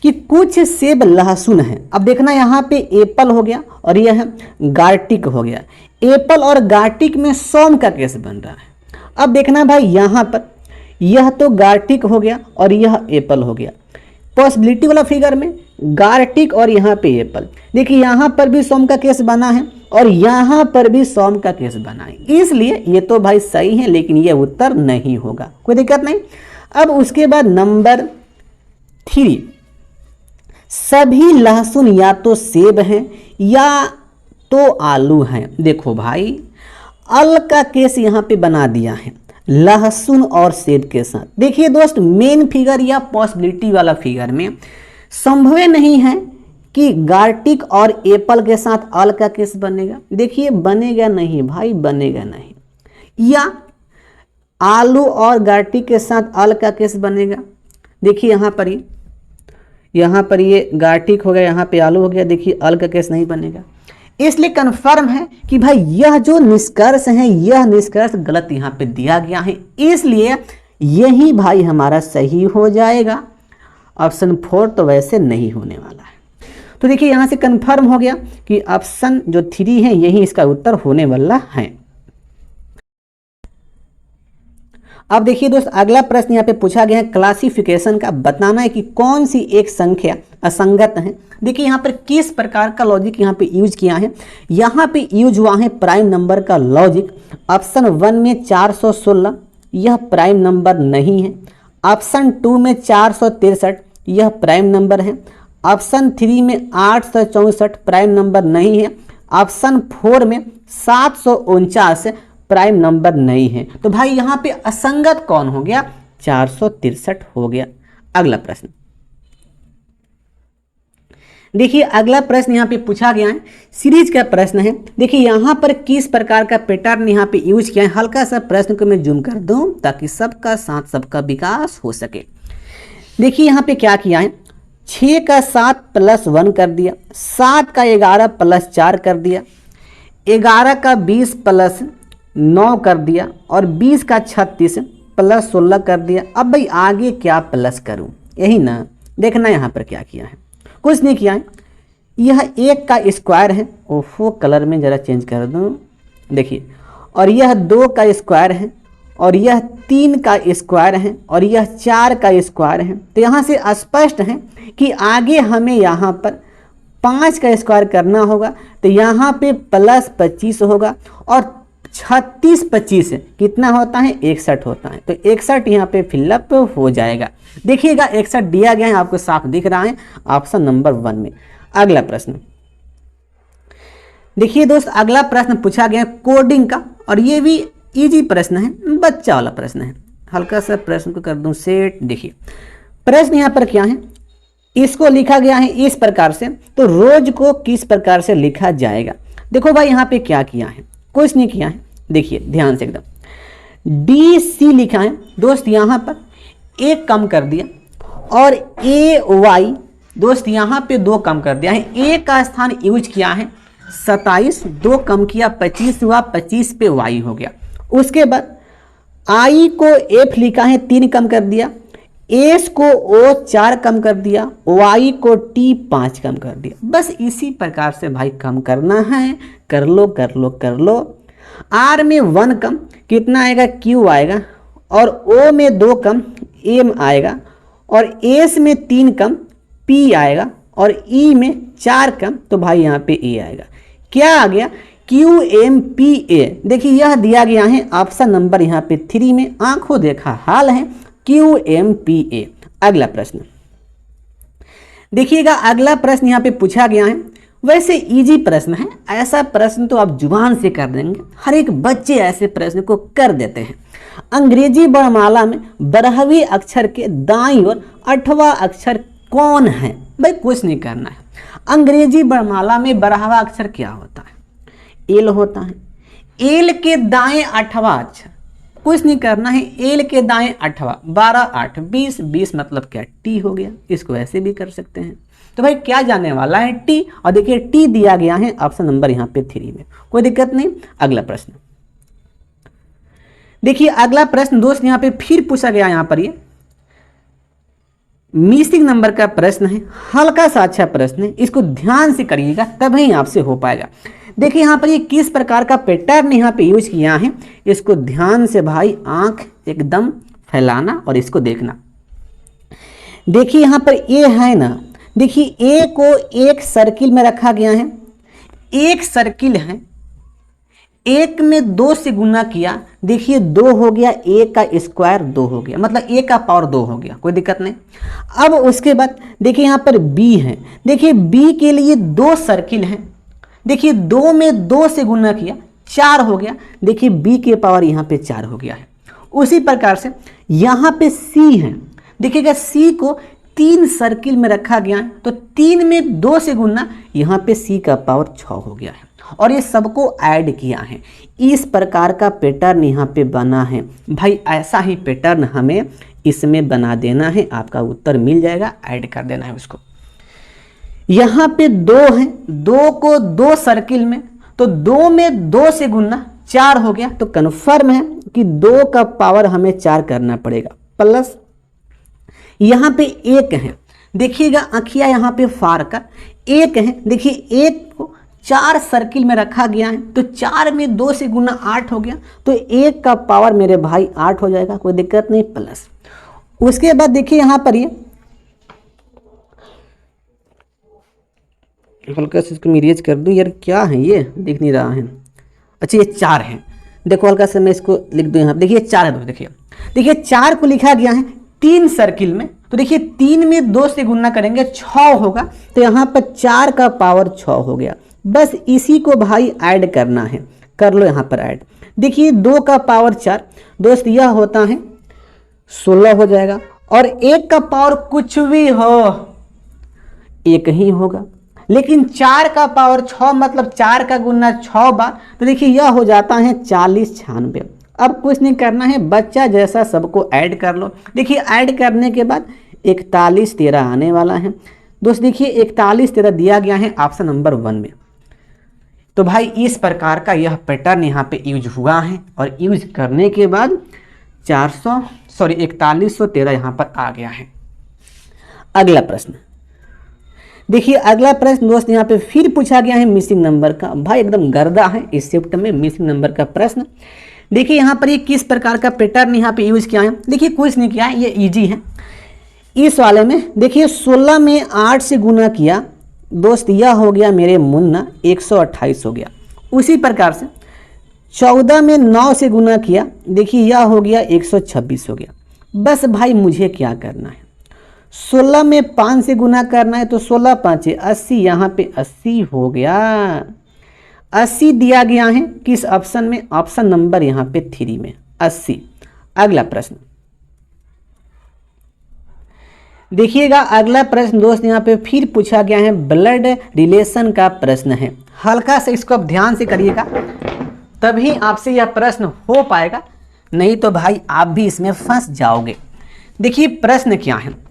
कि कुछ सेब लहसुन है। अब देखना यहाँ पे एप्पल हो गया और यह गार्टिक हो गया। एप्पल और गार्टिक में सम का केस बन रहा है। अब देखना भाई यहाँ पर यह तो गार्टिक हो गया और यह एप्पल हो गया। पॉसिबिलिटी वाला फिगर में गार्टिक और यहाँ पे एप्पल। देखिए यहाँ पर भी सम का केस बना है और यहाँ पर भी सम का केस बना है, इसलिए ये तो भाई सही है, लेकिन ये उत्तर नहीं होगा। कोई दिक्कत नहीं। अब उसके बाद नंबर 3 सभी लहसुन या तो सेब हैं या तो आलू हैं। देखो भाई अल का केस यहाँ पे बना दिया है लहसुन और सेब के साथ। देखिए दोस्त, मेन फिगर या पॉसिबिलिटी वाला फिगर में संभव नहीं है कि गार्टिक और एप्पल के साथ अल का केस बनेगा। देखिए बनेगा नहीं भाई, बनेगा नहीं। या आलू और गार्टिक के साथ अल का केस बनेगा। देखिए यहाँ पर ये गार्टिक हो गया, यहाँ पे आलू हो गया। देखिए अल का केस नहीं बनेगा। इसलिए कंफर्म है कि भाई यह जो निष्कर्ष है, यह निष्कर्ष गलत यहाँ पे दिया गया है। इसलिए यही भाई हमारा सही हो जाएगा। ऑप्शन 4 तो वैसे नहीं होने वाला है। तो देखिए यहाँ से कंफर्म हो गया कि ऑप्शन जो 3 है यही इसका उत्तर होने वाला है। अब देखिए दोस्त, अगला प्रश्न यहाँ पे पूछा गया है क्लासिफिकेशन का। बताना है कि कौन सी एक संख्या असंगत है। देखिए यहाँ पर किस प्रकार का लॉजिक यहाँ पे यूज किया है। यहाँ पे यूज हुआ है प्राइम नंबर का लॉजिक। ऑप्शन 1 में 416, यह प्राइम नंबर नहीं है। ऑप्शन 2 में 463, यह प्राइम नंबर है। ऑप्शन 3 में 864 प्राइम नंबर नहीं है। ऑप्शन 4 में 749 प्राइम नंबर नहीं है। तो भाई यहाँ पे असंगत कौन हो गया? 463 हो गया। अगला प्रश्न देखिए, अगला प्रश्न यहाँ पे पूछा गया है, सीरीज का प्रश्न है। देखिए यहाँ पर किस प्रकार का पैटर्न यहाँ पे यूज किया है। हल्का सा प्रश्न को मैं जूम कर दूं ताकि सबका साथ सबका विकास हो सके। देखिए यहाँ पे क्या किया है, 6 का 7 + 1 कर दिया, 7 का 11 + 4 कर दिया, 11 का 20 + 9 कर दिया और 20 का 36 + 16 कर दिया। अब भाई आगे क्या प्लस करूं, यही ना देखना। यहाँ पर क्या किया है, कुछ नहीं किया है। यह 1 का स्क्वायर है, ओफो कलर में ज़रा चेंज कर दूं। देखिए, और यह 2 का स्क्वायर है, और यह 3 का स्क्वायर है, और यह 4 का स्क्वायर है। तो यहाँ से स्पष्ट है कि आगे हमें यहाँ पर 5 का स्क्वायर करना होगा। तो यहाँ पे +25 होगा और 36 25 कितना होता है? 61 होता है। तो 61 यहाँ पे फिलअप हो जाएगा। देखिएगा 61 दिया गया है, आपको साफ दिख रहा है ऑप्शन नंबर 1 में। अगला प्रश्न देखिए दोस्त, अगला प्रश्न पूछा गया कोडिंग का, और ये भी इजी प्रश्न है, बच्चा वाला प्रश्न है। हल्का सा प्रश्न को कर दूं सेट। देखिए प्रश्न यहाँ पर क्या है, इसको लिखा गया है इस प्रकार से, तो रोज को किस प्रकार से लिखा जाएगा। देखो भाई यहाँ पे क्या किया है, कुछ नहीं किया है। देखिए ध्यान से एकदम DC लिखा है दोस्त, यहाँ पर 1 कम कर दिया, और AY दोस्त यहाँ पे 2 कम कर दिया है। A का स्थान यूज किया है 27, 2 कम किया 25 हुआ, 25 पे Y हो गया। उसके बाद I को F लिखा है 3 कम कर दिया, S को O 4 कम कर दिया, Y को T 5 कम कर दिया। बस इसी प्रकार से भाई कम करना है, कर लो कर लो कर लो। R में 1 कम कितना आएगा? Q आएगा, और O में 2 कम M आएगा, और S में 3 कम P आएगा, और E में 4 कम तो भाई यहाँ पे A आएगा। क्या आ गया? QMPA। देखिए यह दिया गया है ऑप्शन नंबर यहाँ पे 3 में, आंखों देखा हाल है QMPA। अगला प्रश्न देखिएगा, अगला प्रश्न यहाँ पे पूछा गया है, वैसे इजी प्रश्न है। ऐसा प्रश्न तो आप जुबान से कर देंगे, हर एक बच्चे ऐसे प्रश्न को कर देते हैं। अंग्रेजी वर्णमाला में 12वें अक्षर के दाईं ओर 8वां अक्षर कौन है? भाई कुछ नहीं करना है। अंग्रेजी वर्णमाला में 12वां अक्षर क्या होता है? एल होता है। एल के दाएं 8वां अक्षर, कुछ नहीं करना है। एल के दाएं 8वां, 12 8 20, 20 मतलब क्या? टी हो गया। इसको ऐसे भी कर सकते हैं। तो भाई क्या जाने वाला है? टी। और देखिए टी दिया गया है ऑप्शन नंबर यहाँ पे 3 में, कोई दिक्कत नहीं। अगला प्रश्न देखिए, अगला प्रश्न दोस्त यहाँ पे फिर पूछा गया, यहाँ पर ये मिसिंग नंबर का प्रश्न है। हल्का सा अच्छा प्रश्न है, इसको ध्यान से करिएगा तभी आपसे हो पाएगा। देखिए यहाँ पर ये किस प्रकार का पैटर्न यहाँ पे यूज किया है, इसको ध्यान से भाई आंख एकदम फैलाना और इसको देखना। देखिए यहाँ पर ए है ना, देखिए ए को एक सर्किल में रखा गया है। एक सर्किल है, एक में 2 से गुना किया, देखिए 2 हो गया, ए का स्क्वायर 2 हो गया, मतलब ए का पावर 2 हो गया, कोई दिक्कत नहीं। अब उसके बाद देखिए यहाँ पर बी है। देखिए बी के लिए 2 सर्किल हैं, देखिए 2 में 2 से गुना किया 4 हो गया। देखिए b के पावर यहाँ पे 4 हो गया है। उसी प्रकार से यहाँ पे c है, देखिएगा c को 3 सर्किल में रखा गया है, तो 3 में 2 से गुना यहाँ पे c का पावर 6 हो गया है और ये सबको ऐड किया है। इस प्रकार का पैटर्न यहाँ पे बना है भाई। ऐसा ही पैटर्न हमें इसमें बना देना है, आपका उत्तर मिल जाएगा, ऐड कर देना है उसको। यहाँ पे 2 है, 2 को 2 सर्किल में, तो 2 में 2 से गुना 4 हो गया, तो कन्फर्म है कि 2 का पावर हमें 4 करना पड़ेगा। प्लस यहाँ पे 1 है, देखिएगा आँखिया यहाँ पे फार का 1 है, देखिए 1 को 4 सर्किल में रखा गया है, तो 4 में 2 से गुना 8 हो गया, तो 1 का पावर मेरे भाई 8 हो जाएगा, कोई दिक्कत नहीं। प्लस उसके बाद देखिए यहाँ पर ये हल्का से इसको इरेज कर दूं यार, क्या है ये दिख नहीं रहा है। अच्छा ये 4 है, देखो हल्का से मैं इसको लिख दूं यहाँ, देखिए 4 है। देखिए 4 को लिखा गया है 3 सर्किल में, तो देखिए 3 में 2 से गुना करेंगे 6 होगा, तो यहाँ पर 4 का पावर 6 हो गया। बस इसी को भाई ऐड करना है, कर लो यहाँ पर ऐड। देखिए 2 का पावर 4 दोस्त यह होता है 16 हो जाएगा, और 1 का पावर कुछ भी हो 1 ही होगा, लेकिन 4 का पावर 6 मतलब 4 का गुना 6 बार, तो देखिए यह हो जाता है 40 96। अब कुछ नहीं करना है, बच्चा जैसा सबको ऐड कर लो। देखिए ऐड करने के बाद 41 13 आने वाला है दोस्त। देखिए 41 13 दिया गया है ऑप्शन नंबर 1 में। तो भाई इस प्रकार का यह पैटर्न यहाँ पे यूज हुआ है, और यूज करने के बाद 4113 यहाँ पर आ गया है। अगला प्रश्न देखिए, अगला प्रश्न दोस्त यहाँ पे फिर पूछा गया है मिसिंग नंबर का। भाई एकदम गर्दा है इस शिफ्ट में मिसिंग नंबर का प्रश्न। देखिए यहाँ पर ये किस प्रकार का पैटर्न यहाँ पे यूज किया है। देखिए कुछ नहीं किया है, ये इजी है। इस वाले में देखिए 16 में 8 से गुना किया दोस्त, यह हो गया मेरे मुन्ना 128 हो गया। उसी प्रकार से 14 में 9 से गुना किया, देखिए यह हो गया 126 हो गया। बस भाई मुझे क्या करना है, 16 में 5 से गुना करना है, तो 16 5 80, यहाँ पे 80 हो गया। 80 दिया गया है किस ऑप्शन में, ऑप्शन नंबर यहाँ पे 3 में 80। अगला प्रश्न देखिएगा, अगला प्रश्न दोस्त यहाँ पे फिर पूछा गया है ब्लड रिलेशन का प्रश्न है। हल्का से इसको अब ध्यान से करिएगा, तभी आपसे यह प्रश्न हो पाएगा, नहीं तो भाई आप भी इसमें फंस जाओगे। देखिए प्रश्न क्या है,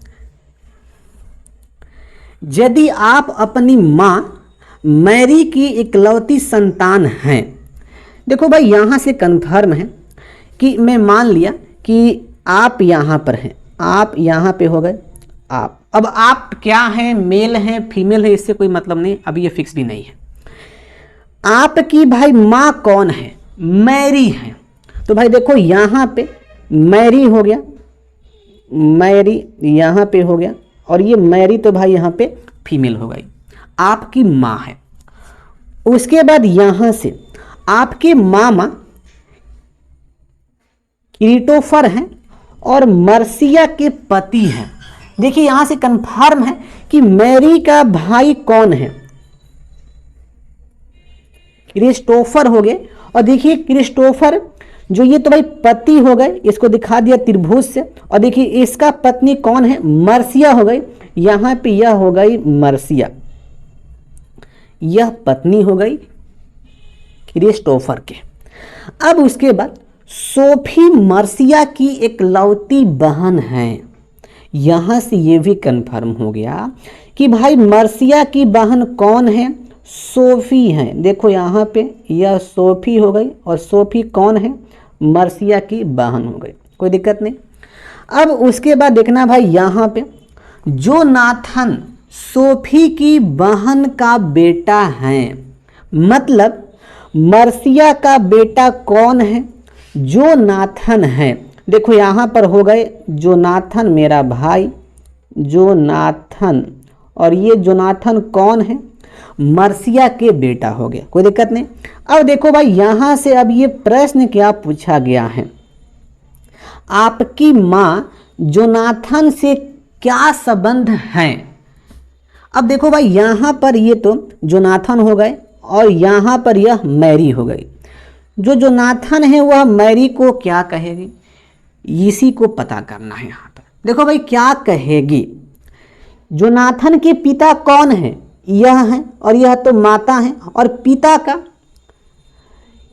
यदि आप अपनी माँ मैरी की इकलौती संतान हैं। देखो भाई यहाँ से कन्फर्म है कि मैं मान लिया कि आप यहाँ पर हैं, आप यहाँ पे हो गए आप। अब आप क्या हैं, मेल हैं फीमेल है, इससे कोई मतलब नहीं, अभी ये फिक्स भी नहीं है। आपकी भाई माँ कौन है, मैरी है। तो भाई देखो यहाँ पे मैरी हो गया, मैरी यहाँ पे हो गया, और ये मैरी तो भाई यहाँ पे फीमेल हो गई, आपकी माँ है। उसके बाद यहाँ से आपके मामा क्रिस्टोफर हैं और मर्सिया के पति हैं। देखिए यहाँ से कंफर्म है कि मैरी का भाई कौन है, क्रिस्टोफर हो गए। और देखिए क्रिस्टोफर जो ये तो भाई पति हो गए, इसको दिखा दिया त्रिभुज से। और देखिए इसका पत्नी कौन है, मर्सिया हो गई, यहाँ पे यह हो गई मर्सिया, यह पत्नी हो गई क्रिस्टोफर के। अब उसके बाद सोफी मर्सिया की इकलौती बहन है। यहाँ से ये भी कंफर्म हो गया कि भाई मर्सिया की बहन कौन है, सोफी है। देखो यहाँ पे यह सोफी हो गई, और सोफी कौन है, मर्सिया की बहन हो गई, कोई दिक्कत नहीं। अब उसके बाद देखना भाई यहाँ पे जोनाथन सोफी की बहन का बेटा है, मतलब मर्सिया का बेटा कौन है, जोनाथन है। देखो यहाँ पर हो गए जोनाथन मेरा भाई, जोनाथन, और ये जोनाथन कौन है, मर्सिया के बेटा हो गया, कोई दिक्कत नहीं। अब देखो भाई यहाँ से अब ये प्रश्न क्या पूछा गया है, आपकी माँ जोनाथन से क्या संबंध है। अब देखो भाई यहाँ पर ये तो जोनाथन हो गए, और यहाँ पर यह मैरी हो गई। जो जोनाथन है वह मैरी को क्या कहेगी, इसी को पता करना है यहाँ पर। देखो भाई क्या कहेगी, जोनाथन के पिता कौन है, यह है और यह तो माता है, और पिता का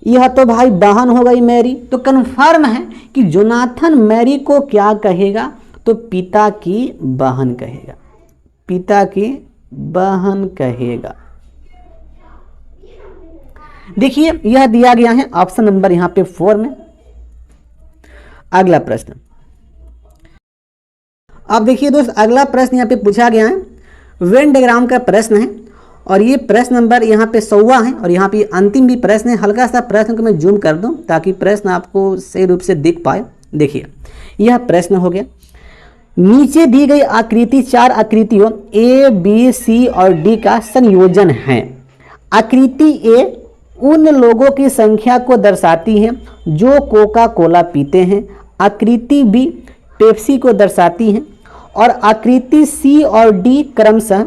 यह तो भाई बहन हो गई मैरी। तो कन्फर्म है कि जोनाथन मैरी को क्या कहेगा, तो पिता की बहन कहेगा, पिता की बहन कहेगा। देखिए यह दिया गया है ऑप्शन नंबर यहाँ पे 4 में। अगला प्रश्न, अब देखिए दोस्त अगला प्रश्न यहाँ पे पूछा गया है, वेन डायग्राम का प्रश्न है और ये प्रश्न नंबर यहाँ पे 100वां है और यहाँ पे अंतिम भी प्रश्न है। हल्का सा प्रश्न को मैं जूम कर दूं ताकि प्रश्न आपको सही रूप से दिख पाए। देखिए यह प्रश्न हो गया, नीचे दी गई आकृति 4 आकृतियों ए बी सी और डी का संयोजन है। आकृति ए उन लोगों की संख्या को दर्शाती है जो कोका कोला पीते हैं, आकृति बी पेप्सी को दर्शाती है, और आकृति सी और डी क्रमशः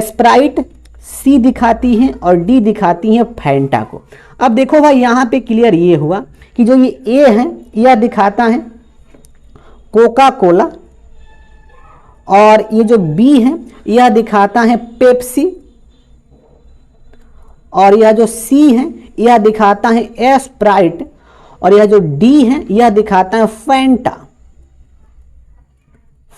स्प्राइट सी दिखाती हैं और डी दिखाती हैं फैंटा को। अब देखो भाई यहाँ पे क्लियर ये हुआ कि जो ये ए है यह दिखाता है कोका कोला, और ये जो बी है यह दिखाता है पेप्सी, और यह जो सी है यह दिखाता है स्प्राइट, और यह जो डी है यह दिखाता है फैंटा।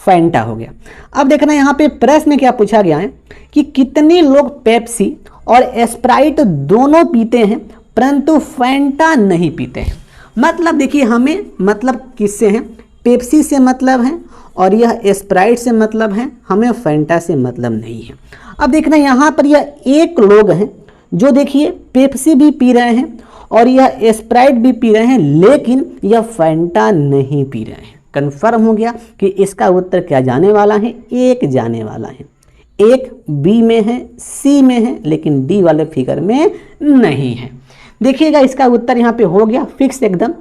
फैंटा हो गया। अब देखना यहाँ पे प्रश्न में क्या पूछा गया है कि कितने लोग पेप्सी और स्प्राइट दोनों पीते हैं परंतु फैंटा नहीं पीते हैं। मतलब देखिए हमें मतलब किससे है, पेप्सी से मतलब है और यह स्प्राइट से मतलब है, हमें फैंटा से मतलब नहीं है। अब देखना यहाँ पर यह एक लोग हैं जो देखिए पेप्सी भी पी रहे हैं और यह स्प्राइट भी पी रहे हैं, लेकिन यह फैंटा नहीं पी रहे हैं। कंफर्म हो गया कि इसका उत्तर क्या जाने वाला है, एक जाने वाला है। एक बी में है, सी में है, लेकिन डी वाले फिगर में नहीं है। देखिएगा इसका उत्तर यहाँ पे हो गया फिक्स एकदम,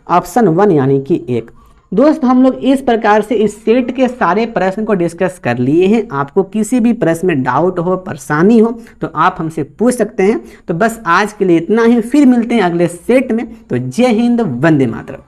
ऑप्शन 1 यानी कि 1। दोस्त हम लोग इस प्रकार से इस सेट के सारे प्रश्न को डिस्कस कर लिए हैं। आपको किसी भी प्रश्न में डाउट हो, परेशानी हो तो आप हमसे पूछ सकते हैं। तो बस आज के लिए इतना ही, फिर मिलते हैं अगले सेट में। तो जय हिंद, वंदे मातरम।